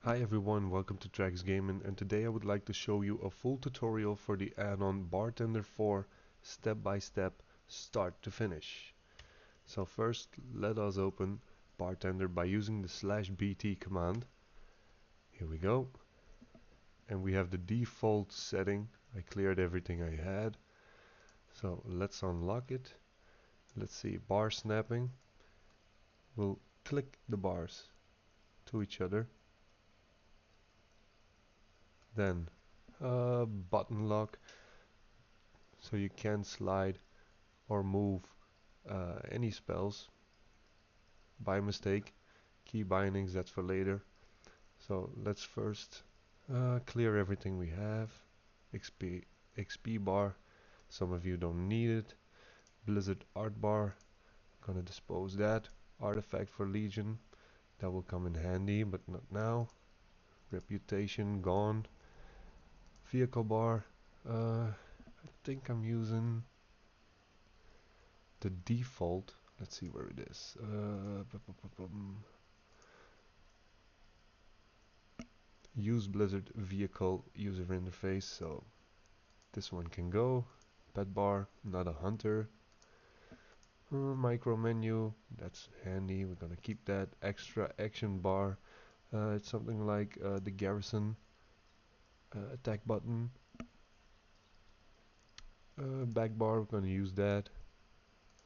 Hi everyone, welcome to Trax Gaming, and today I would like to show you a full tutorial for the add-on Bartender4 step by step, start to finish. So first let us open Bartender by using the /bt command. Here we go. And we have the default setting. I cleared everything I had. So let's unlock it. Let's see, bar snapping. We'll click the bars to each other. Then button lock, so you can slide or move any spells by mistake. Keybindings, that's for later. So let's first clear everything we have. XP bar, some of you don't need it. Blizzard art bar, gonna dispose that. Artifact for Legion, that will come in handy, but not now. Reputation gone. Vehicle bar, I think I'm using the default. Let's see where it is. Use Blizzard vehicle user interface, so this one can go. Pet bar, not a hunter. Micro menu, that's handy, we're gonna keep that. Extra action bar, it's something like the garrison attack button. Back bar, we're gonna use that.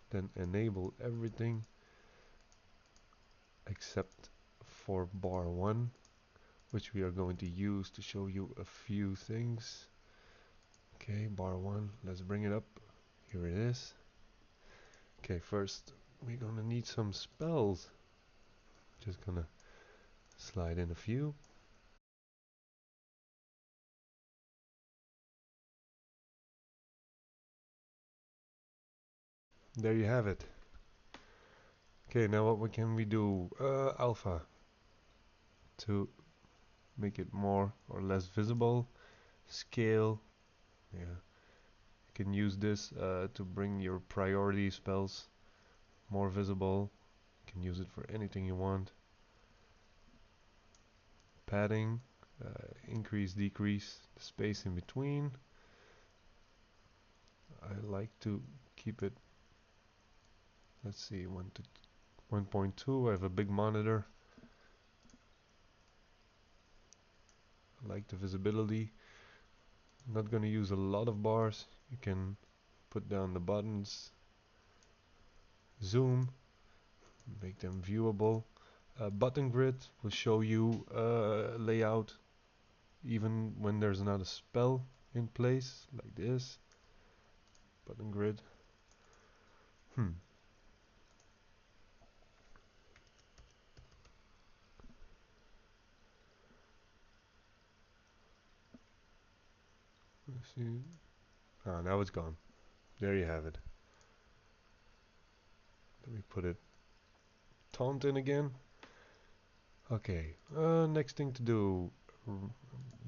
Then enable everything except for bar 1, which we are going to use to show you a few things. Okay, bar 1, let's bring it up. Here it is. Okay, first we're gonna need some spells. Just gonna slide in a few. There you have it. Okay, now what can we do? Alpha, to make it more or less visible. Scale, yeah. You can use this to bring your priority spells more visible. You can use it for anything you want. Padding, increase, decrease the space in between. I like to keep it, let's see, 1.2. I have a big monitor. I like the visibility. I'm not going to use a lot of bars. You can put down the buttons, zoom, make them viewable. Button grid will show you layout even when there's not a spell in place, like this. Button grid. Let's see. Ah, now it's gone. There you have it. Let me put it taunt in again. Okay, next thing to do.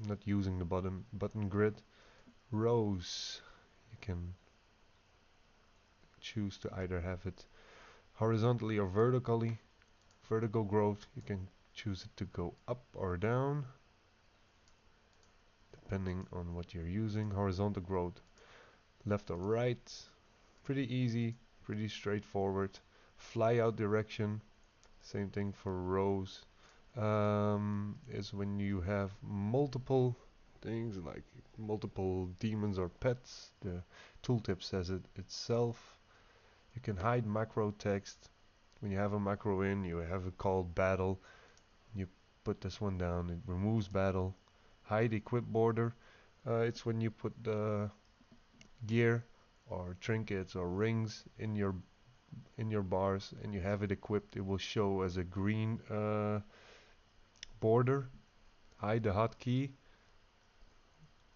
Not using the button grid. Rows. You can choose to either have it horizontally or vertically. Vertical growth, you can choose it to go up or down depending on what you're using. Horizontal growth, left or right, pretty easy, pretty straightforward. Fly out direction, same thing for rows. Is when you have multiple things like multiple demons or pets. The tooltip says it itself. You can hide macro text. When you have a macro in, you have a called battle. You put this one down, it removes battle. Hide equip border. It's when you put the gear or trinkets or rings in your bars and you have it equipped, it will show as a green border. Hide the hotkey.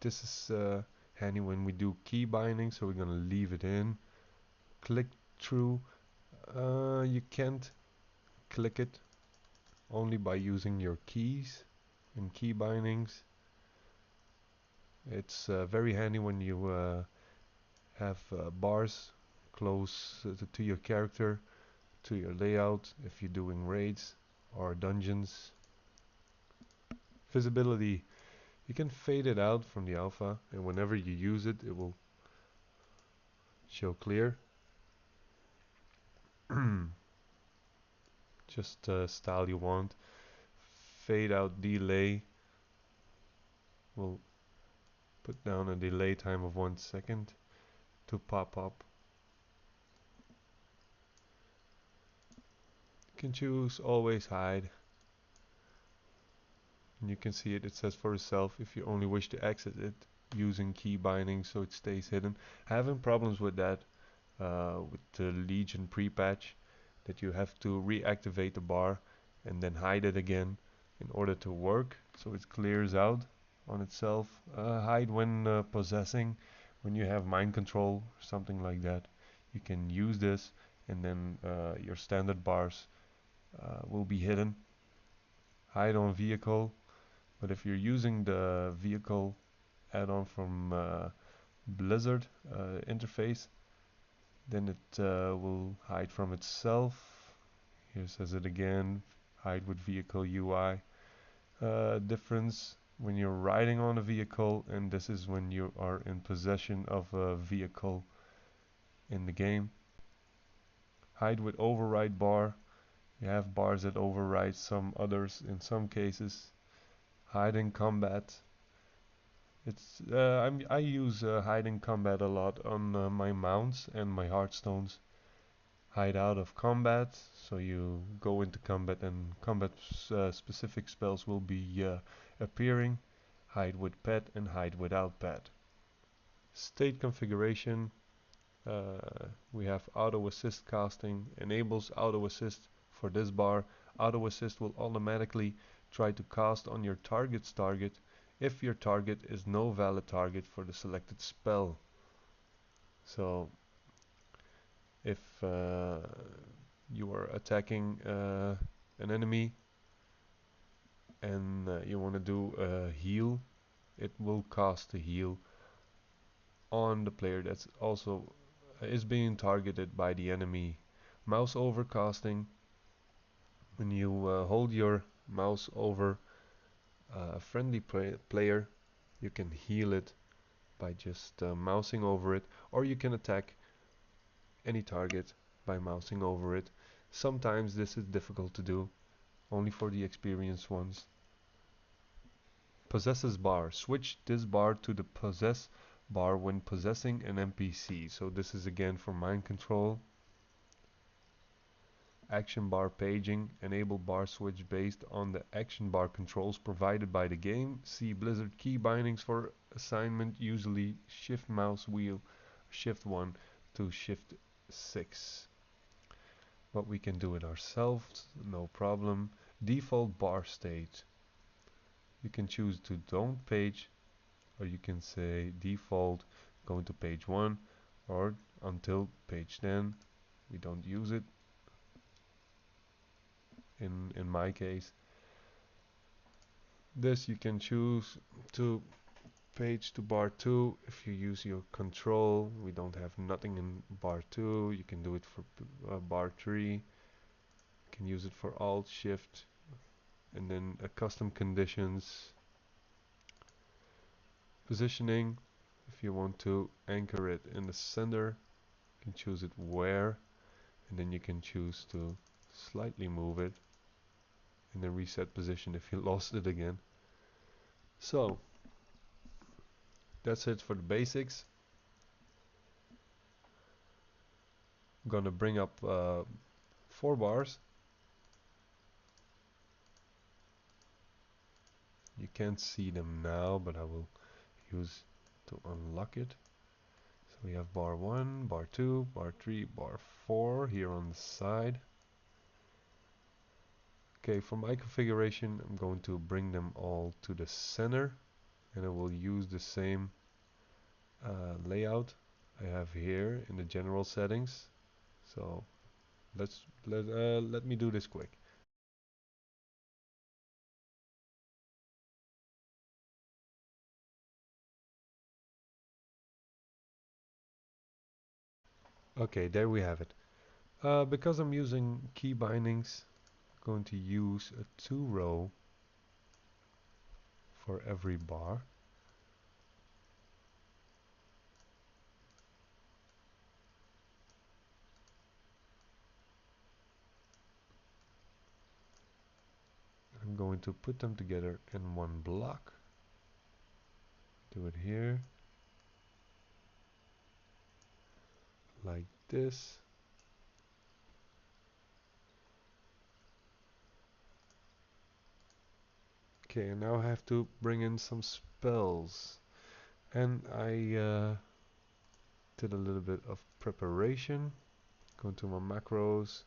This is handy when we do key binding, so we're gonna leave it in. Click through. You can't click it, only by using your keys in key bindings. It's very handy when you have bars close to your character, to your layout, if you're doing raids or dungeons. Visibility. You can fade it out from the alpha, and whenever you use it, it will show clear. Just style you want. Fade out delay. We'll put down a delay time of 1 second to pop up. You can choose always hide. And you can see it, it says for itself if you only wish to exit it using key binding so it stays hidden. Having problems with that with the Legion pre-patch, that you have to reactivate the bar and then hide it again in order to work, so it clears out on itself. Hide when possessing, when you have mind control or something like that. You can use this and then your standard bars will be hidden. Hide on vehicle, but if you're using the vehicle add-on from Blizzard interface, then it will hide from itself. Here says it again, hide with vehicle UI. Difference when you're riding on a vehicle, and this is when you are in possession of a vehicle in the game. Hide with override bar. You have bars that override some others in some cases. Hide in combat. I use hide in combat a lot on my mounts and my heartstones. Hide out of combat, so you go into combat and combat specific spells will be appearing. Hide with pet and hide without pet. State configuration. We have auto assist casting. Enables auto assist for this bar. Auto assist will automatically try to cast on your target's target if your target is no valid target for the selected spell. So if you are attacking an enemy and you want to do a heal, it will cast a heal on the player that's also is being targeted by the enemy. Mouse over casting. When you hold your mouse over a friendly player, you can heal it by just mousing over it, or you can attack any target by mousing over it. Sometimes this is difficult to do, only for the experienced ones. Possesses bar. Switch this bar to the possess bar when possessing an NPC. So this is again for mind control. Action bar paging. Enable bar switch based on the action bar controls provided by the game. See Blizzard key bindings for assignment, usually shift mouse wheel, shift 1 to shift 6. But we can do it ourselves, no problem. Default bar state. You can choose to don't page, or you can say default going to page 1 or until page 10. We don't use it in my case. This you can choose to page to bar 2 if you use your control. We don't have nothing in bar 2. You can do it for bar 3. You can use it for alt shift, and then custom conditions. Positioning, if you want to anchor it in the center, you can choose it where, and then you can choose to slightly move it and then reset position if you lost it again. So that's it for the basics. I'm gonna bring up 4 bars. You can't see them now, but I will use to unlock it. So we have bar 1, bar 2, bar 3, bar 4 here on the side. Okay, for my configuration, I'm going to bring them all to the center, and I will use the same layout I have here in the general settings. So let me do this quick. Okay, there we have it. Because I'm using key bindings, I'm going to use a 2-row for every bar. I'm going to put them together in one block. Do it here, like this. Okay, and now I have to bring in some spells. And I did a little bit of preparation. Go into my macros.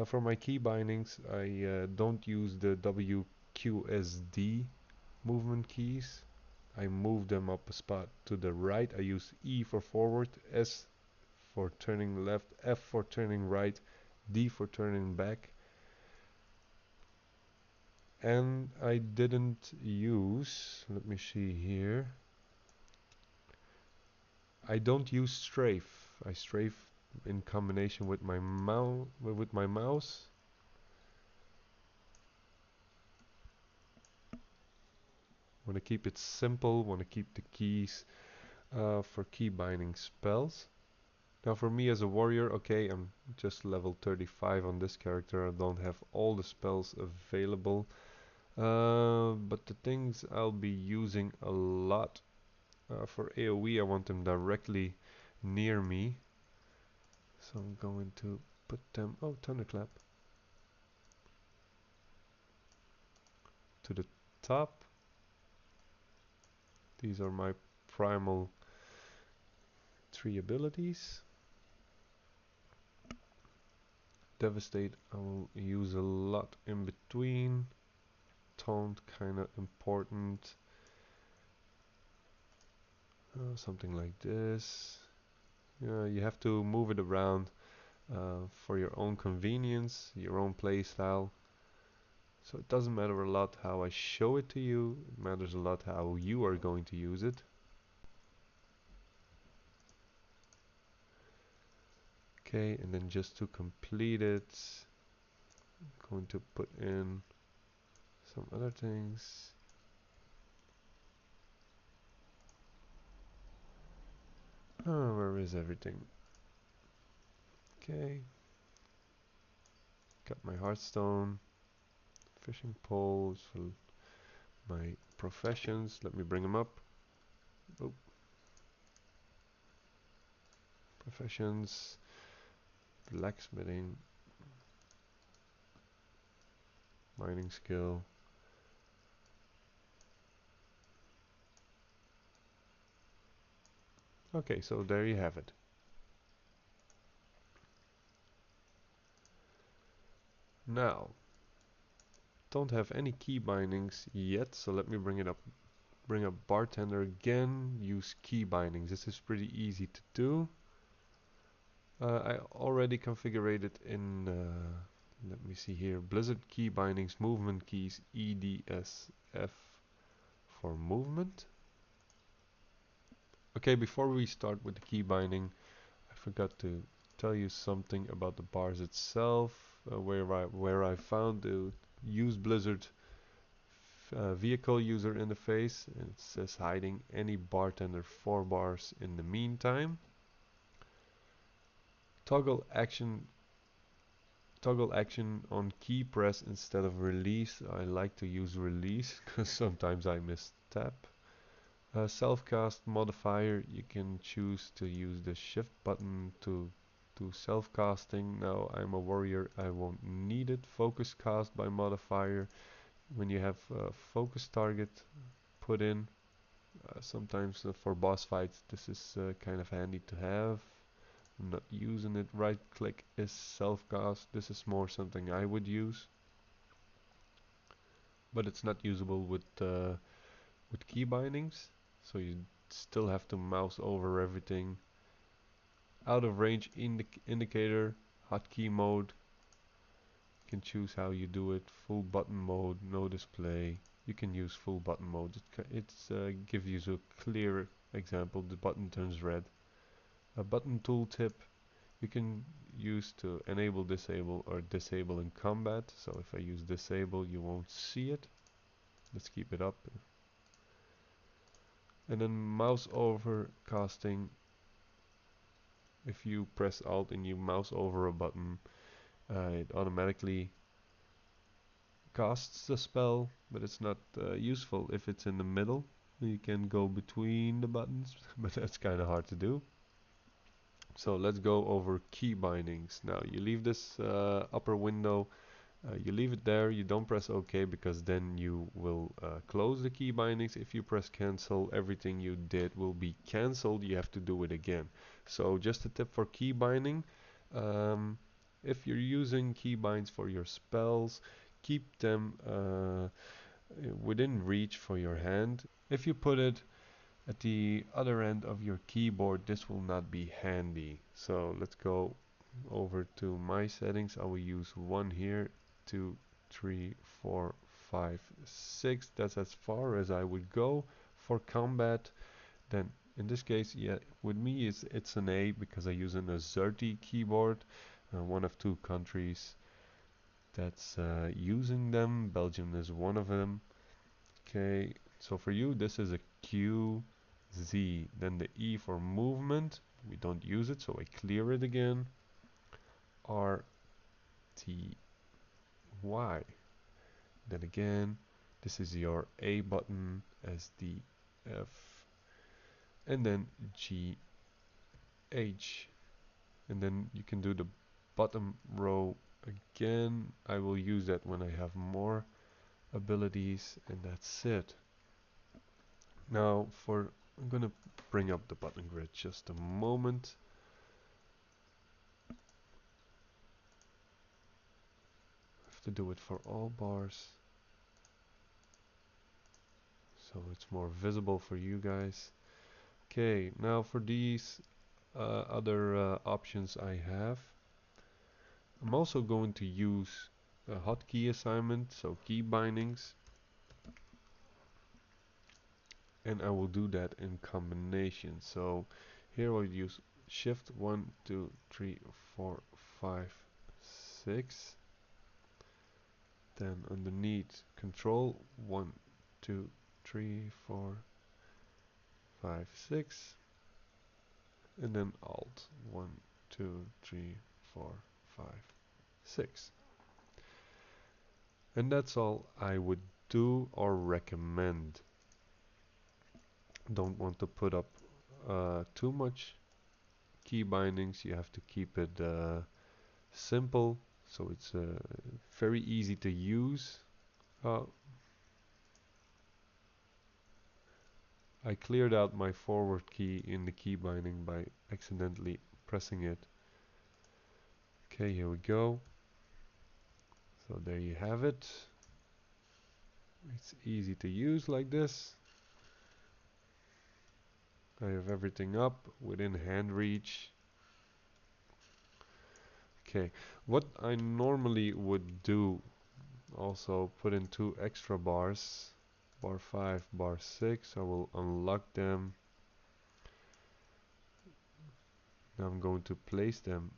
For my key bindings, I don't use the WQSD movement keys. I move them up a spot to the right. I use E for forward, S for turning left, F for turning right, D for turning back. And I didn't use, let me see here, I don't use strafe. I strafe in combination with my mouse. Want to keep it simple, want to keep the keys for key binding spells. Now for me as a warrior, okay, I'm just level 35 on this character. I don't have all the spells available. But the things I'll be using a lot for AoE, I want them directly near me. So I'm going to put them, oh, thunderclap, to the top. These are my primal 3 abilities. Devastate I will use a lot in between. Taunt kinda important. Something like this. Yeah, you have to move it around for your own convenience, your own playstyle. So it doesn't matter a lot how I show it to you, it matters a lot how you are going to use it. Okay, and then just to complete it, I'm going to put in some other things. Oh, where is everything? Okay, got my hearthstone, fishing poles for my professions. Let me bring them up. Oh. Professions, blacksmithing, mining skill. Okay, so there you have it. Now, don't have any key bindings yet, so let me bring it up. Bring up Bartender again, use key bindings. This is pretty easy to do. I already configured it in, let me see here, Blizzard key bindings, movement keys, EDSF for movement. Okay, before we start with the key binding, I forgot to tell you something about the bars itself, where I found the use Blizzard vehicle user interface, and it says hiding any bartender 4 bars in the meantime. Toggle action on key press instead of release. I like to use release because sometimes I miss tap. Self-cast modifier, you can choose to use the shift button to do self-casting. Now I'm a warrior, I won't need it. Focus cast by modifier, when you have a focus target put in. Sometimes for boss fights this is kind of handy to have. I'm not using it. Right click is self-cast. This is more something I would use, but it's not usable with key bindings, so you still have to mouse over everything. Out of range indicator, hotkey mode, you can choose how you do it. Full button mode, no display. You can use full button mode. It gives you a clear example. The button turns red. A button tooltip you can use to enable, disable, or disable in combat. So if I use disable, you won't see it. Let's keep it up. And then mouse over casting. If you press Alt and you mouse over a button, it automatically casts the spell, but it's not useful if it's in the middle. You can go between the buttons, but that's kind of hard to do. So let's go over key bindings. Now you leave this upper window, you leave it there, you don't press OK because then you will close the key bindings. If you press cancel, everything you did will be cancelled. You have to do it again. So just a tip for key binding. If you're using keybinds for your spells, keep them within reach for your hand. If you put it at the other end of your keyboard, this will not be handy. So let's go over to my settings. I will use 1 here, 2, 3, 4, 5, 6. That's as far as I would go for combat. Then in this case, yeah, with me it's an A because I use an AZERTY keyboard. One of 2 countries that's using them. Belgium is one of them. Okay, so for you this is a Q, Z, then the E for movement. We don't use it, so I clear it again. R, T, Y. Then again, this is your A button, S, D, F, and then G, H. And then you can do the bottom row again. I will use that when I have more abilities, and that's it. Now I'm gonna bring up the button grid just a moment. I have to do it for all bars so it's more visible for you guys. Okay, now for these other options I have, I'm also going to use a hotkey assignment, so key bindings, and I will do that in combination. So here I'll use shift 1, 2, 3, 4, 5, 6. Then underneath control 1, 2, 3, 4, 5, 6. And then alt 1, 2, 3, 4, 5, 6. And that's all I would do or recommend. Don't want to put up too much key bindings. You have to keep it simple, so it's very easy to use. I cleared out my forward key in the key binding by accidentally pressing it. Okay, here we go. So there you have it. It's easy to use like this. I have everything up within hand reach. Okay, what I normally would do, also put in 2 extra bars, bar 5, bar 6. I will unlock them. Now I'm going to place them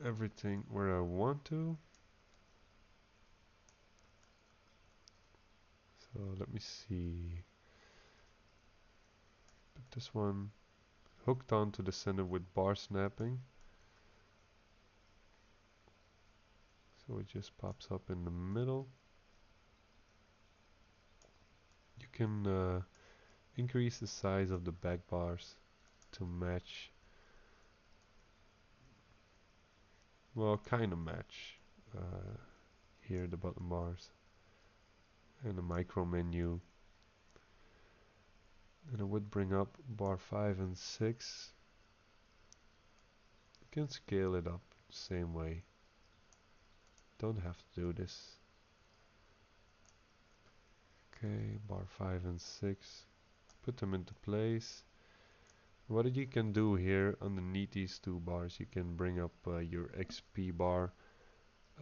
everything where I want to. So let me see. Put this one hooked onto the center with bar snapping. So it just pops up in the middle. You can increase the size of the back bars to match, well, kind of match here the button bars and the micro menu. And I would bring up bar 5 and 6. You can scale it up the same way. Don't have to do this. Okay, bar 5 and 6. Put them into place. What you can do here underneath these 2 bars, you can bring up your XP bar,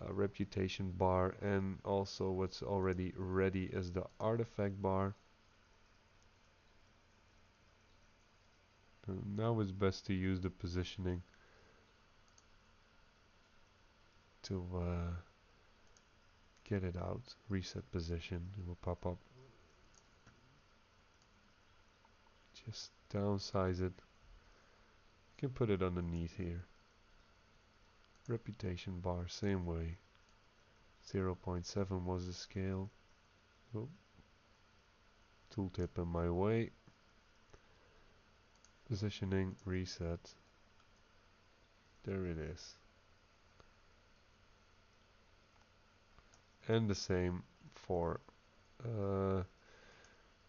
reputation bar, and also what's already ready is the artifact bar. Now it's best to use the positioning to get it out. Reset position, it will pop up. Just downsize it. You can put it underneath here. Reputation bar, same way. 0.7 was the scale. Oh, tooltip in my way. Positioning, reset. There it is. And the same for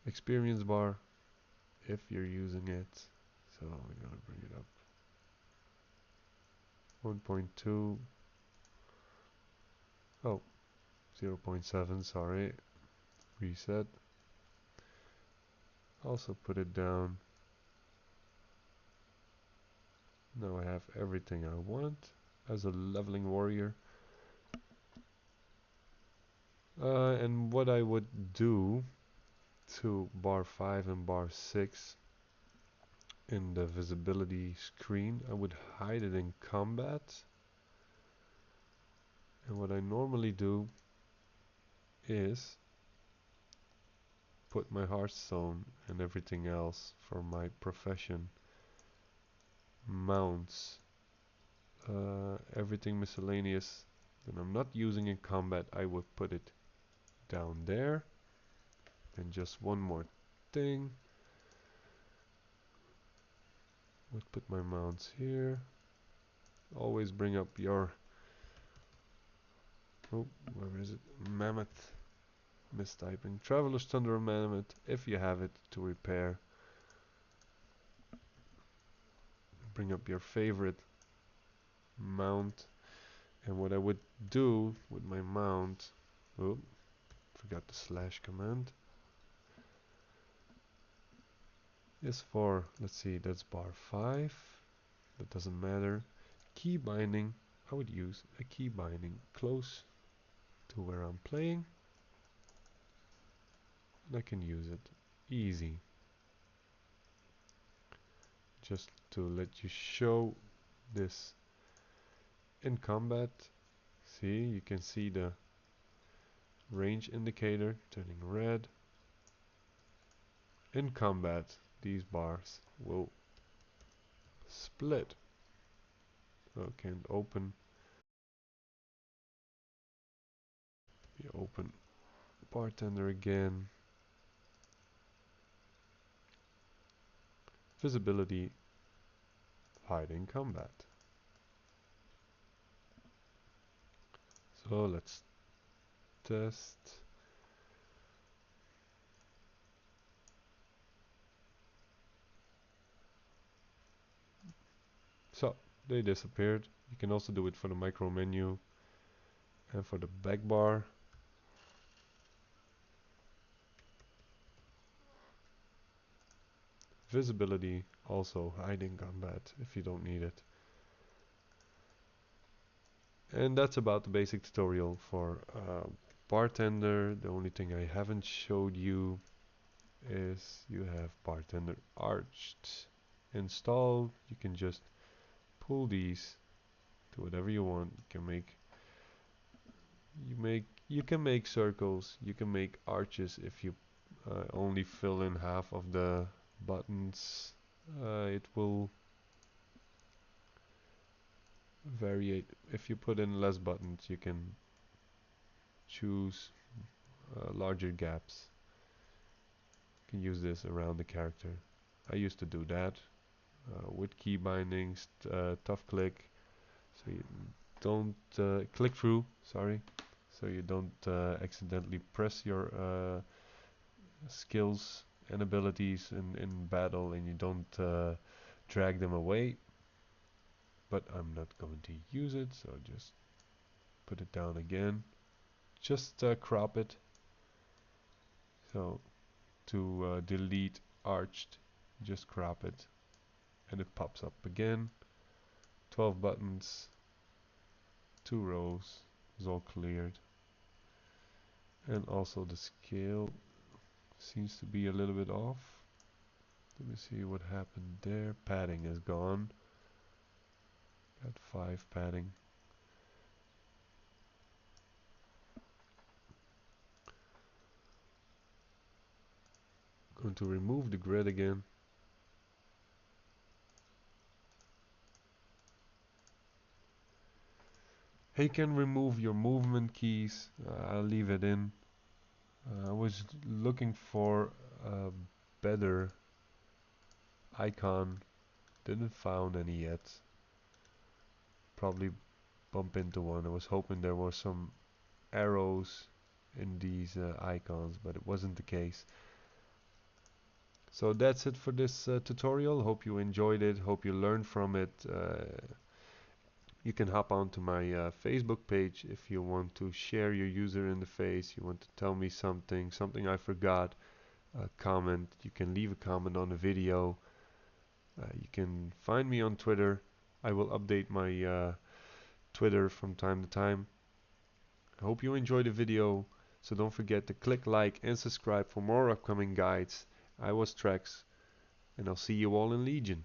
experience bar if you're using it. So I'm gonna bring it up. 1.2. Oh, 0.7, sorry. Reset. Also put it down. Now I have everything I want as a leveling warrior. And what I would do to bar 5 and bar 6 in the visibility screen, I would hide it in combat. And what I normally do is put my Hearthstone and everything else for my profession, mounts, everything miscellaneous that I'm not using in combat, I would put it down there. And just one more thing, would put my mounts here. Always bring up your, oh, where is it? Mammoth. Mistyping. Traveler's Thunder Mammoth, if you have it, to repair. Bring up your favorite mount. And what I would do with my mount, oh, forgot the slash command, is for, let's see, that's bar 5, that doesn't matter. Key binding, I would use a key binding close to where I'm playing, and I can use it easy. Just to let you show this in combat. See, you can see the range indicator turning red. In combat, these bars will split. So can't open. You open Bartender again. Visibility, hide in combat. So let's test. So they disappeared. You can also do it for the micro menu and for the back bar. Visibility, also hide in combat if you don't need it. And that's about the basic tutorial for Bartender. The only thing I haven't showed you is you have Bartender Arched installed. You can just pull these to whatever you want. You can make circles, you can make arches if you only fill in half of the buttons. It will vary. If you put in less buttons, you can choose larger gaps. You can use this around the character. I used to do that with key bindings, tough click, so you don't click through, sorry, so you don't accidentally press your skills and abilities in battle and you don't drag them away. But I'm not going to use it, so just put it down again. Just crop it. So to delete Arched, just crop it and it pops up again. 12 buttons, 2 rows is all cleared. And also the scale seems to be a little bit off. Let me see what happened there. Padding is gone. Got 5 padding. Going to remove the grid again. You can remove your movement keys. I'll leave it in. I was looking for a better icon. Didn't found any yet. Probably bump into one. I was hoping there were some arrows in these icons, but it wasn't the case. So that's it for this tutorial. Hope you enjoyed it. Hope you learned from it. You can hop onto my Facebook page if you want to share your user interface. You want to tell me something I forgot. Comment. You can leave a comment on the video. You can find me on Twitter. I will update my Twitter from time to time. I hope you enjoyed the video. So don't forget to click like and subscribe for more upcoming guides. I was Trex, and I'll see you all in Legion.